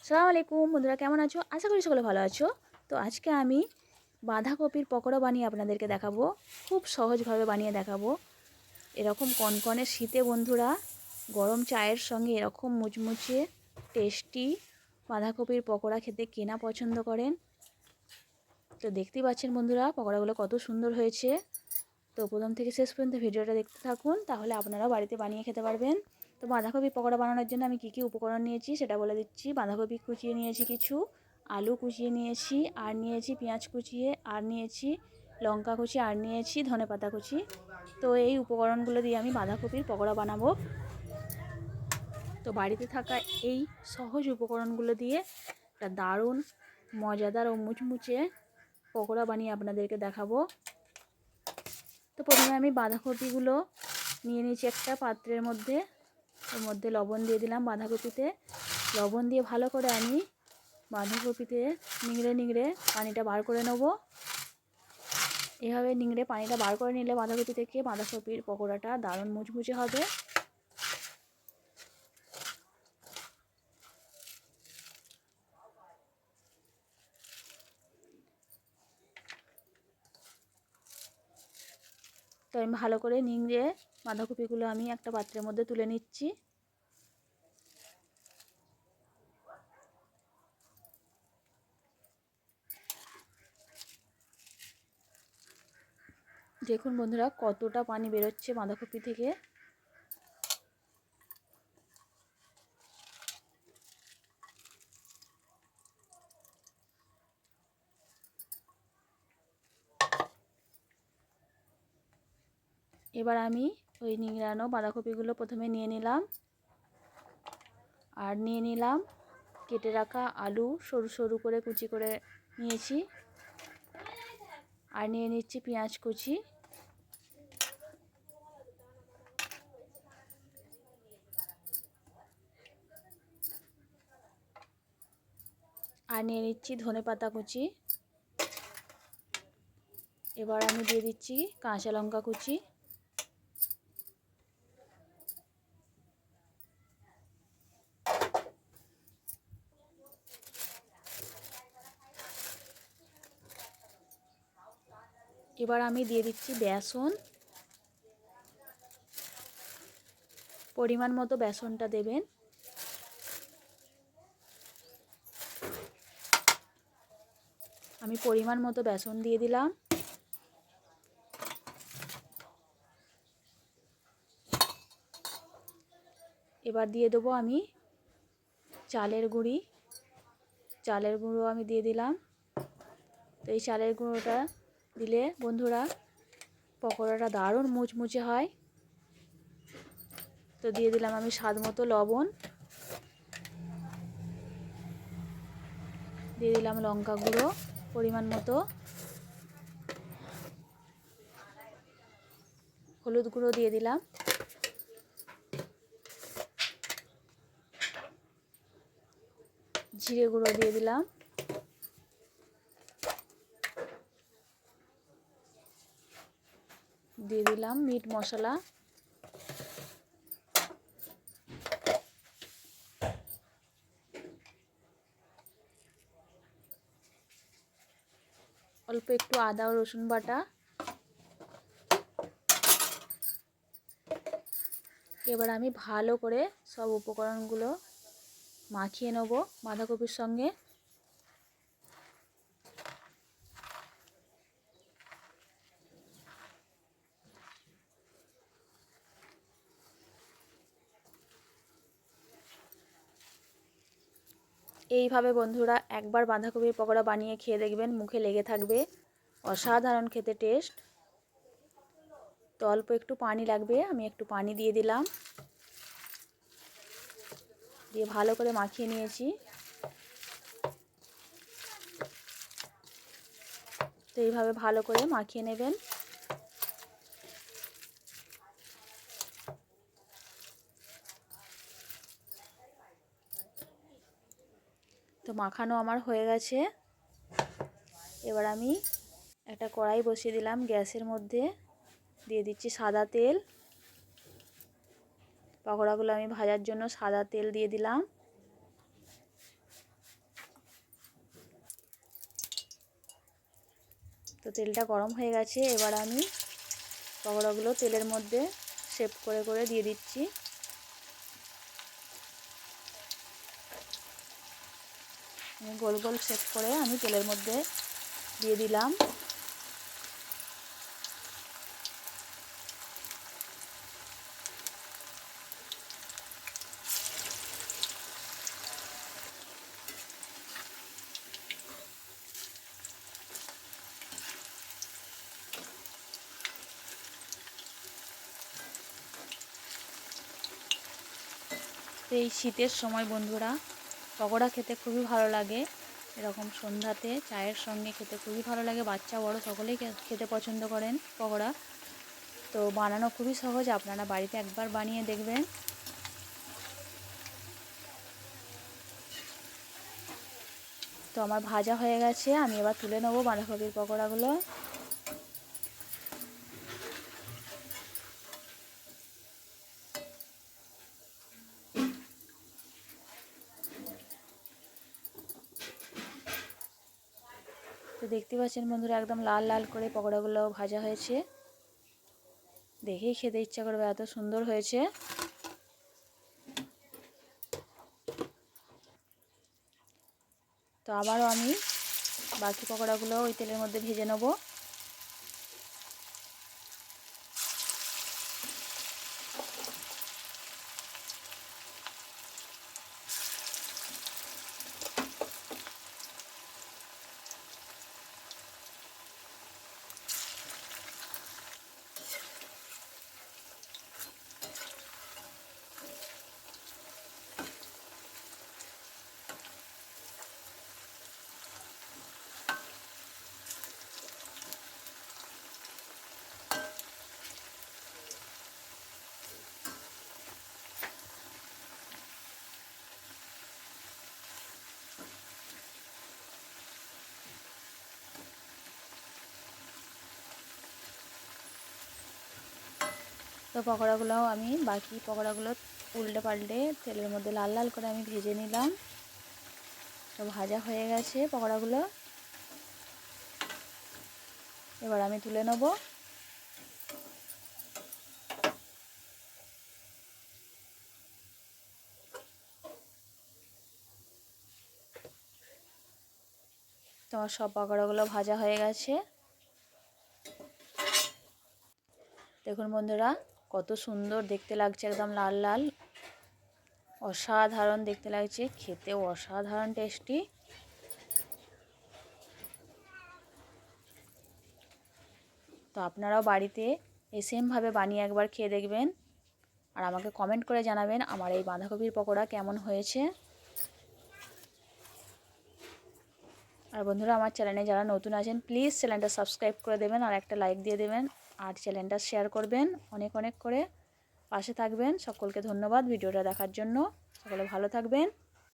আসসালামু আলাইকুম বন্ধুরা, কেমন আছো? আশা করি সকলে ভালো আছো। তো আজকে আমি বাঁধাকপির পকোড়া বানিয়ে আপনাদেরকে দেখাবো। খুব সহজভাবে বানিয়ে দেখাবো। এরকম কনকনে শীতে বন্ধুরা গরম চায়ের সঙ্গে এরকম মুচমুচে টেস্টি বাঁধাকপির পকোড়া খেতে কে না পছন্দ করেন। তো দেখতেই পাচ্ছেন বন্ধুরা পকোড়াগুলো কত সুন্দর হয়েছে। তো প্রথম থেকে শেষ পর্যন্ত ভিডিওটা দেখতে থাকুন, তাহলে আপনারাও বাড়িতে বানিয়ে খেতে পারবেন। তো বাঁধাকপি পকোড়া বানানোর জন্য আমি কী উপকরণ নিয়েছি সেটা বলে দিচ্ছি। বাঁধাকপি কুচিয়ে নিয়েছি কিছু, আলু কুচিয়ে নিয়েছি, আর নিয়েছি পেঁয়াজ কুচিয়ে, আর নিয়েছি লঙ্কা কুচি, আর নিয়েছি ধনেপাতা কুচি। তো এই উপকরণগুলো দিয়ে আমি বাঁধাকপির পকোড়া বানাবো। তো বাড়িতে থাকা এই সহজ উপকরণগুলো দিয়ে একটা দারুণ মজাদার ও মুচমুচে পকোড়া বানিয়ে আপনাদেরকে দেখাবো। তো প্রথমে আমি বাঁধাকপিগুলো নিয়ে নিয়েছি একটা পাত্রের মধ্যে। ওর মধ্যে লবণ দিয়ে দিলাম বাঁধাকপিতে। লবণ দিয়ে ভালো করে আমি বাঁধাকপিতে নিংড়ে নিংড়ে পানিটা বার করে নেব। এভাবে নিংড়ে পানিটা বার করে নিলে বাঁধাকপি থেকে বাঁধাকপির পকোড়াটা দারুণ মুচমুচে হবে। তো আমি ভালো করে নিংড়ে বাঁধাকপিগুলো আমি একটা পাত্রের মধ্যে তুলে নিচ্ছি। দেখুন বন্ধুরা কতটা পানি বেরোচ্ছে বাঁধাকপি থেকে। এবার আমি ওই নিংড়ানো বাঁধাকপিগুলো প্রথমে নিয়ে নিলাম, আর নিয়ে নিলাম কেটে রাখা আলু, সরু সরু করে কুচি করে নিয়েছি, আর নিয়ে নিচ্ছি পেঁয়াজ কুচি, আর নিয়ে নিচ্ছি ধনেপাতা কুচি। এবার আমি দিয়ে দিচ্ছি কাঁচা লঙ্কা কুচি। এবার আমি দিয়ে দিচ্ছি বেসন। পরিমাণ মতো বেসনটা দেবেন। আমি পরিমাণ মতো বেসন দিয়ে দিলাম। এবার দিয়ে দেবো আমি চালের গুঁড়ি। চালের গুঁড়ো আমি দিয়ে দিলাম। তো এই চালের গুঁড়োটা দিলে বন্ধুরা পকোড়াটা দারুণ মুচমুচে হয়। তো দিয়ে দিলাম আমি স্বাদ মতো লবণ, দিয়ে দিলাম লঙ্কা গুঁড়ো পরিমাণ মতো, হলুদ গুঁড়ো দিয়ে দিলাম, জিরে গুঁড়ো দিয়ে দিলাম, দিয়ে দিলাম মিট মশলা, অল্প একটু আদা ও রসুন বাটা। এবার আমি ভালো করে সব উপকরণগুলো মাখিয়ে নেব বাঁধাকপির সঙ্গে। এইভাবে বন্ধুরা একবার বাঁধাকপির পকোড়া বানিয়ে খেয়ে দেখবেন, মুখে লেগে থাকবে। অসাধারণ খেতে টেস্ট। তো অল্প একটু পানি লাগবে, আমি একটু পানি দিয়ে দিলাম, দিয়ে ভালো করে মাখিয়ে নিয়েছি। তো এইভাবে ভালো করে মাখিয়ে নেবেন। তো মাখানো আমার হয়ে গেছে। এবার আমি একটা কড়াই বসিয়ে দিলাম গ্যাসের মধ্যে, দিয়ে দিচ্ছি সাদা তেল। পকোড়াগুলো আমি ভাজার জন্য সাদা তেল দিয়ে দিলাম। তো তেলটা গরম হয়ে গেছে, এবার আমি পকোড়াগুলো তেলের মধ্যে শেপ করে করে দিয়ে দিচ্ছি। গোল গোল শেপ করে আমি তেলের মধ্যে দিয়ে দিলাম। তো এই শীতের সময় বন্ধুরা পকোড়া খেতে খুবই ভালো লাগে, এরকম সন্ধ্যাতে চায়ের সঙ্গে খেতে খুবই ভালো লাগে। বাচ্চা বড় সকলেই খেতে পছন্দ করেন পকোড়া। তো বানানো খুবই সহজ, আপনারা বাড়িতে একবার বানিয়ে দেখবেন। তো আমার ভাজা হয়ে গেছে, আমি এবার তুলে নেবো বাঁধাকপির পকোড়াগুলো। তো দেখতে পাচ্ছেন বন্ধুরা একদম লাল লাল করে পকোড়াগুলো ভাজা হয়েছে, দেখেই খেতে ইচ্ছা করবে, এত সুন্দর হয়েছে। তো আবারও আমি বাকি পকোড়াগুলো ওই তেলের মধ্যে ভেজে নেব। তো পকোড়াগুলোও আমি বাকি পকোড়াগুলো উল্টে পাল্টে তেলের মধ্যে লাল লাল করে আমি ভেজে নিলাম। তো ভাজা হয়ে গেছে পকোড়াগুলো, এবার আমি তুলে নেব। তো আমার সব পকোড়াগুলো ভাজা হয়ে গেছে। দেখুন বন্ধুরা কত সুন্দর দেখতে লাগছে, একদম লাল লাল, অসাধারণ দেখতে লাগছে, খেতেও অসাধারণ টেস্টি। তো আপনারাও বাড়িতে এই সেমভাবে বানিয়ে একবার খেয়ে দেখবেন, আর আমাকে কমেন্ট করে জানাবেন আমার এই বাঁধাকপির পকোড়া কেমন হয়েছে। আর বন্ধুরা আমার চ্যানেলে যারা নতুন আছেন প্লিজ চ্যানেলটা সাবস্ক্রাইব করে দেবেন আর একটা লাইক দিয়ে দেবেন, আর চ্যানেলটা শেয়ার করবেন অনেক অনেক করে, পাশে থাকবেন। সকলকে ধন্যবাদ ভিডিওটা দেখার জন্য, সকলে ভালো থাকবেন।